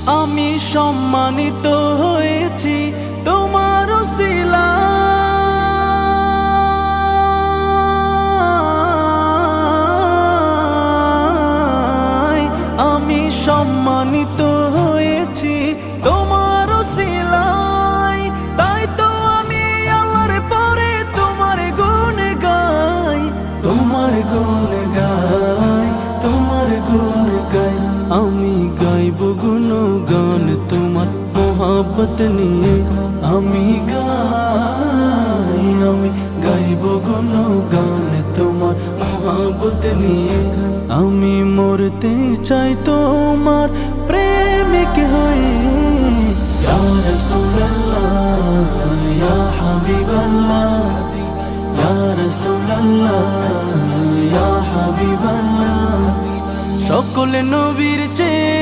আমি সম্মানিত হয়েছি তোমার উসিলায়, আমি সম্মানিত হয়েছি তোমার উসিলায়। তাই তো আমি আল্লাহর পরে তোমার গুণ গাই, তোমার গুণ গাই, তোমার গুণ গাই। আমি গাইব গুণগান তোমার মোহাব্বত নিয়ে, আমি গাইব গুণগান তোমার মোহাব্বত নিয়ে। আমি মরতে চাই তোমার প্রেমিক হয়ে, ইয়া রাসূলুল্লাহ ইয়া হাবিবাল্লাহ, ইয়া রাসূলুল্লাহ ইয়া হাবিবাল্লাহ। সকল নবীর চেয়ে